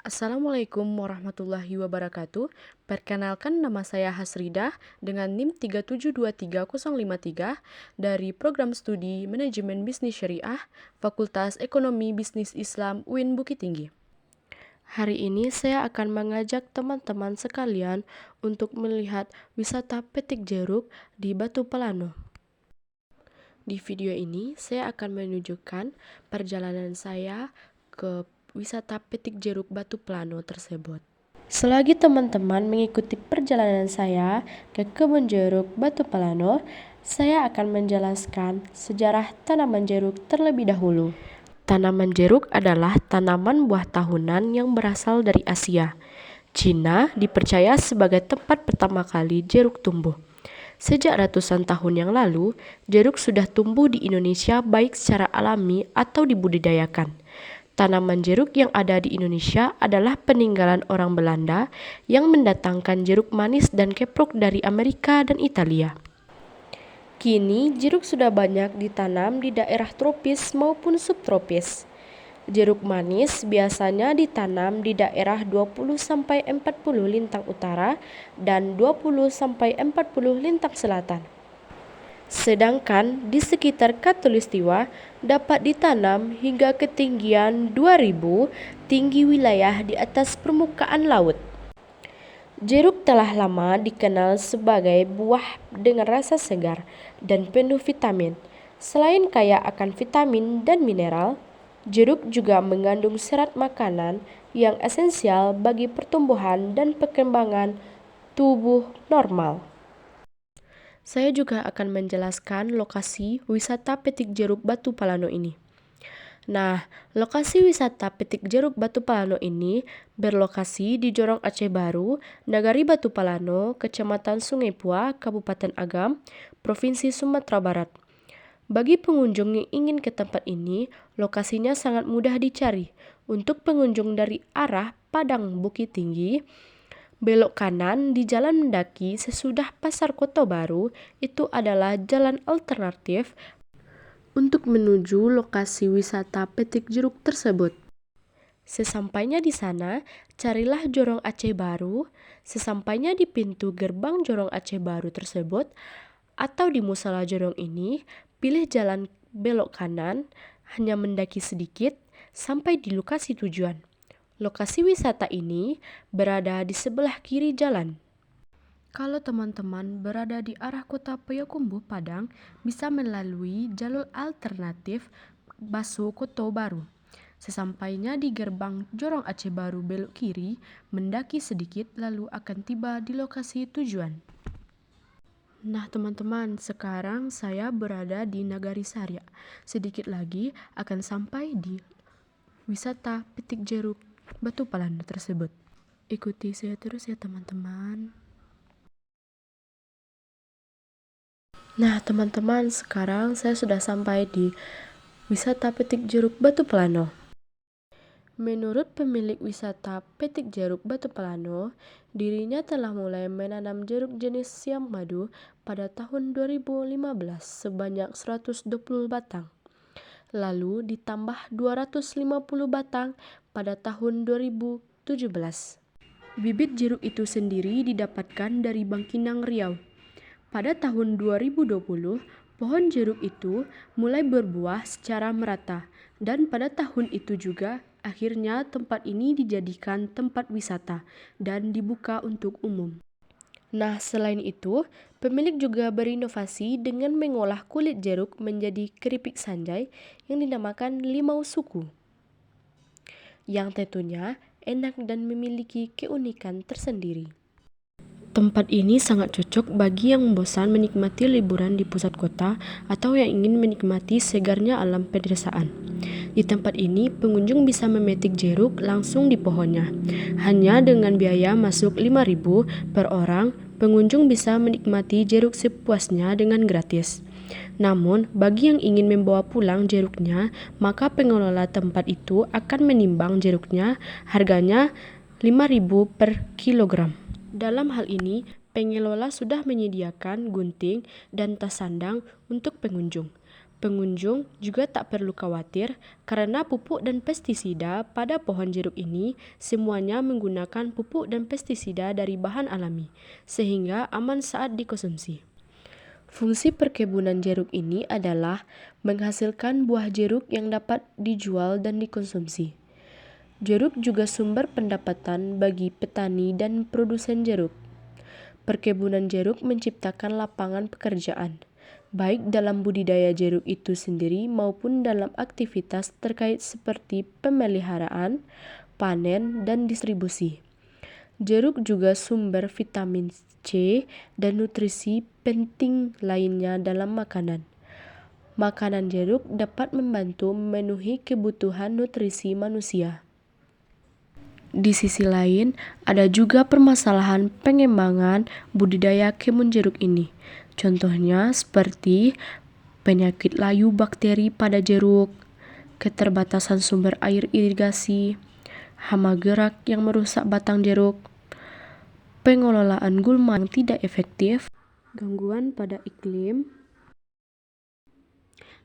Assalamualaikum warahmatullahi wabarakatuh. Perkenalkan, nama saya Hasridah dengan NIM 3723053 dari Program Studi Manajemen Bisnis Syariah, Fakultas Ekonomi Bisnis Islam UIN Bukit Tinggi. Hari ini saya akan mengajak teman-teman sekalian untuk melihat wisata petik jeruk di Batu Pelano. Di video ini saya akan menunjukkan perjalanan saya ke wisata petik jeruk Batu Pelano tersebut. Selagi teman-teman mengikuti perjalanan saya ke kebun jeruk Batu Pelano, saya akan menjelaskan sejarah tanaman jeruk terlebih dahulu. Tanaman jeruk adalah tanaman buah tahunan yang berasal dari Asia. Cina dipercaya sebagai tempat pertama kali jeruk tumbuh. Sejak ratusan tahun yang lalu, jeruk sudah tumbuh di Indonesia baik secara alami atau dibudidayakan. Tanaman jeruk yang ada di Indonesia adalah peninggalan orang Belanda yang mendatangkan jeruk manis dan keprok dari Amerika dan Italia. Kini, jeruk sudah banyak ditanam di daerah tropis maupun subtropis. Jeruk manis biasanya ditanam di daerah 20-40 lintang utara dan 20-40 lintang selatan. Sedangkan di sekitar Khatulistiwa dapat ditanam hingga ketinggian 2000 tinggi wilayah di atas permukaan laut. Jeruk telah lama dikenal sebagai buah dengan rasa segar dan penuh vitamin. Selain kaya akan vitamin dan mineral, jeruk juga mengandung serat makanan yang esensial bagi pertumbuhan dan perkembangan tubuh normal. Saya juga akan menjelaskan lokasi wisata petik jeruk Batu Pelano ini. Nah, lokasi wisata petik jeruk Batu Pelano ini berlokasi di Jorong Aceh Baru, Nagari Batu Pelano, Kecamatan Sungai Pua, Kabupaten Agam, Provinsi Sumatera Barat. Bagi pengunjung yang ingin ke tempat ini, lokasinya sangat mudah dicari. Untuk pengunjung dari arah Padang Bukit Tinggi, belok kanan di Jalan Mendaki sesudah Pasar Kota Baru, itu adalah jalan alternatif untuk menuju lokasi wisata petik jeruk tersebut. Sesampainya di sana, carilah Jorong Aceh Baru. Sesampainya di pintu gerbang Jorong Aceh Baru tersebut atau di musola Jorong ini, pilih jalan belok kanan, hanya mendaki sedikit sampai di lokasi tujuan. Lokasi wisata ini berada di sebelah kiri jalan. Kalau teman-teman berada di arah kota Payakumbuh, Padang, bisa melalui jalur alternatif Baso Kota Baru. Sesampainya di gerbang Jorong Aceh Baru belok kiri, mendaki sedikit lalu akan tiba di lokasi tujuan. Nah teman-teman, sekarang saya berada di Nagari Saria. Sedikit lagi akan sampai di wisata petik jeruk Batu Pelano tersebut. Ikuti saya terus ya teman-teman. Nah teman-teman, sekarang saya sudah sampai di wisata petik jeruk Batu Pelano. Menurut pemilik wisata petik jeruk Batu Pelano, dirinya telah mulai menanam jeruk jenis siam madu pada tahun 2015 sebanyak 120 batang. Lalu ditambah 250 batang pada tahun 2017. Bibit jeruk itu sendiri didapatkan dari Bangkinang Riau. Pada tahun 2020, pohon jeruk itu mulai berbuah secara merata, dan pada tahun itu juga akhirnya tempat ini dijadikan tempat wisata dan dibuka untuk umum. Nah, selain itu, pemilik juga berinovasi dengan mengolah kulit jeruk menjadi keripik sanjay yang dinamakan limau suku, yang tentunya enak dan memiliki keunikan tersendiri. Tempat ini sangat cocok bagi yang bosan menikmati liburan di pusat kota atau yang ingin menikmati segarnya alam pedesaan. Di tempat ini, pengunjung bisa memetik jeruk langsung di pohonnya. Hanya dengan biaya masuk 5.000 per orang, pengunjung bisa menikmati jeruk sepuasnya dengan gratis. Namun, bagi yang ingin membawa pulang jeruknya, maka pengelola tempat itu akan menimbang jeruknya, harganya 5.000 per kilogram. Dalam hal ini, pengelola sudah menyediakan gunting dan tas sandang untuk pengunjung. Pengunjung juga tak perlu khawatir karena pupuk dan pestisida pada pohon jeruk ini semuanya menggunakan pupuk dan pestisida dari bahan alami, sehingga aman saat dikonsumsi. Fungsi perkebunan jeruk ini adalah menghasilkan buah jeruk yang dapat dijual dan dikonsumsi. Jeruk juga sumber pendapatan bagi petani dan produsen jeruk. Perkebunan jeruk menciptakan lapangan pekerjaan, baik dalam budidaya jeruk itu sendiri maupun dalam aktivitas terkait seperti pemeliharaan, panen, dan distribusi. Jeruk juga sumber vitamin C dan nutrisi penting lainnya dalam makanan. Makanan jeruk dapat membantu memenuhi kebutuhan nutrisi manusia. Di sisi lain, ada juga permasalahan pengembangan budidaya kebun jeruk ini. Contohnya seperti penyakit layu bakteri pada jeruk, keterbatasan sumber air irigasi, hama gerak yang merusak batang jeruk, pengelolaan gulma yang tidak efektif, gangguan pada iklim,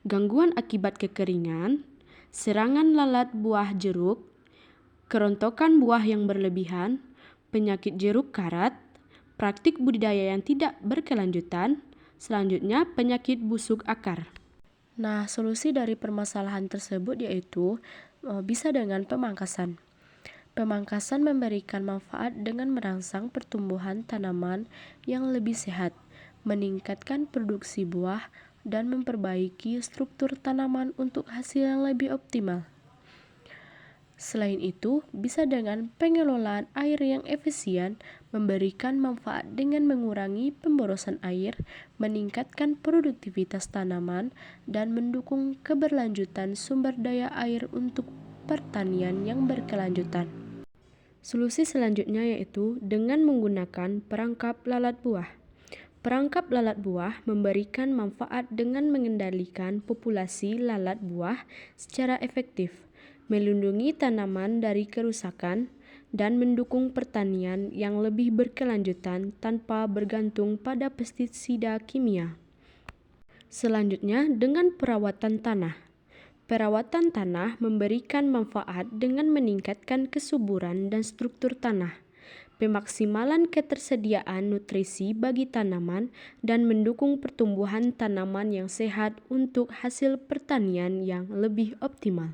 gangguan akibat kekeringan, serangan lalat buah jeruk, kerontokan buah yang berlebihan, penyakit jeruk karat, praktik budidaya yang tidak berkelanjutan, selanjutnya penyakit busuk akar. Nah, solusi dari permasalahan tersebut yaitu bisa dengan pemangkasan. Pemangkasan memberikan manfaat dengan merangsang pertumbuhan tanaman yang lebih sehat, meningkatkan produksi buah, dan memperbaiki struktur tanaman untuk hasil yang lebih optimal. Selain itu, bisa dengan pengelolaan air yang efisien, memberikan manfaat dengan mengurangi pemborosan air, meningkatkan produktivitas tanaman, dan mendukung keberlanjutan sumber daya air untuk pertanian yang berkelanjutan. Solusi selanjutnya yaitu dengan menggunakan perangkap lalat buah. Perangkap lalat buah memberikan manfaat dengan mengendalikan populasi lalat buah secara efektif, melindungi tanaman dari kerusakan, dan mendukung pertanian yang lebih berkelanjutan tanpa bergantung pada pestisida kimia. Selanjutnya, dengan perawatan tanah. Perawatan tanah memberikan manfaat dengan meningkatkan kesuburan dan struktur tanah, pemaksimalan ketersediaan nutrisi bagi tanaman, dan mendukung pertumbuhan tanaman yang sehat untuk hasil pertanian yang lebih optimal.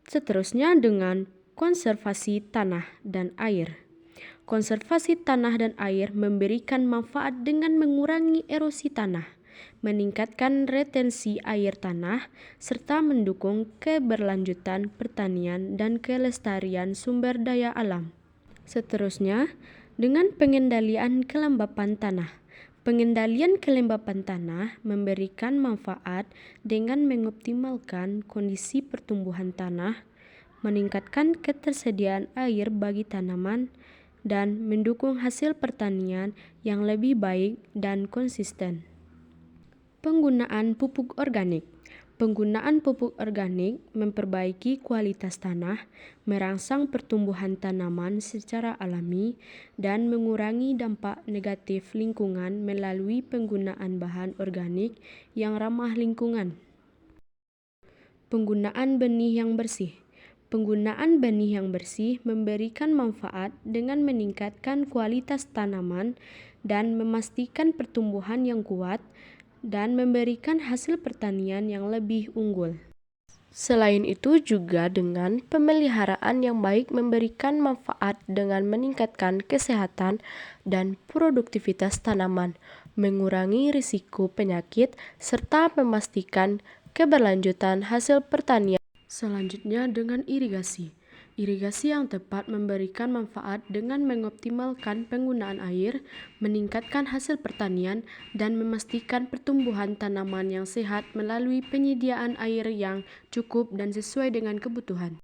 Seterusnya dengan konservasi tanah dan air. Konservasi tanah dan air memberikan manfaat dengan mengurangi erosi tanah, meningkatkan retensi air tanah, serta mendukung keberlanjutan pertanian dan kelestarian sumber daya alam. Seterusnya, dengan pengendalian kelembapan tanah. Pengendalian kelembapan tanah memberikan manfaat dengan mengoptimalkan kondisi pertumbuhan tanah, meningkatkan ketersediaan air bagi tanaman, dan mendukung hasil pertanian yang lebih baik dan konsisten. Penggunaan pupuk organik. Penggunaan pupuk organik memperbaiki kualitas tanah, merangsang pertumbuhan tanaman secara alami, dan mengurangi dampak negatif lingkungan melalui penggunaan bahan organik yang ramah lingkungan. Penggunaan benih yang bersih. Penggunaan benih yang bersih memberikan manfaat dengan meningkatkan kualitas tanaman dan memastikan pertumbuhan yang kuat, dan memberikan hasil pertanian yang lebih unggul. Selain itu juga dengan pemeliharaan yang baik memberikan manfaat dengan meningkatkan kesehatan dan produktivitas tanaman, mengurangi risiko penyakit, serta memastikan keberlanjutan hasil pertanian. Selanjutnya dengan irigasi. Irigasi yang tepat memberikan manfaat dengan mengoptimalkan penggunaan air, meningkatkan hasil pertanian, dan memastikan pertumbuhan tanaman yang sehat melalui penyediaan air yang cukup dan sesuai dengan kebutuhan.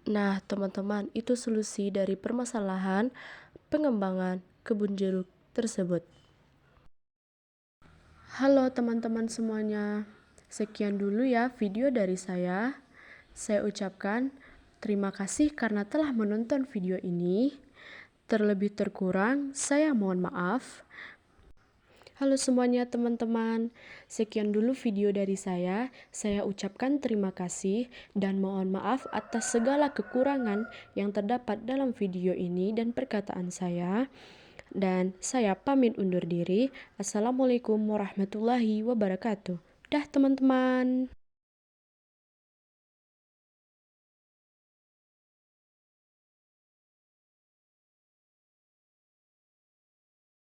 Nah, teman-teman, itu solusi dari permasalahan pengembangan kebun jeruk tersebut. Halo teman-teman semuanya, sekian dulu ya video dari saya. Saya ucapkan terima kasih karena telah menonton video ini. Terlebih terkurang, saya mohon maaf. Halo semuanya teman-teman, sekian dulu video dari saya. Saya ucapkan terima kasih dan mohon maaf atas segala kekurangan yang terdapat dalam video ini dan perkataan saya. Dan saya pamit undur diri. Assalamualaikum warahmatullahi wabarakatuh. Dah teman-teman.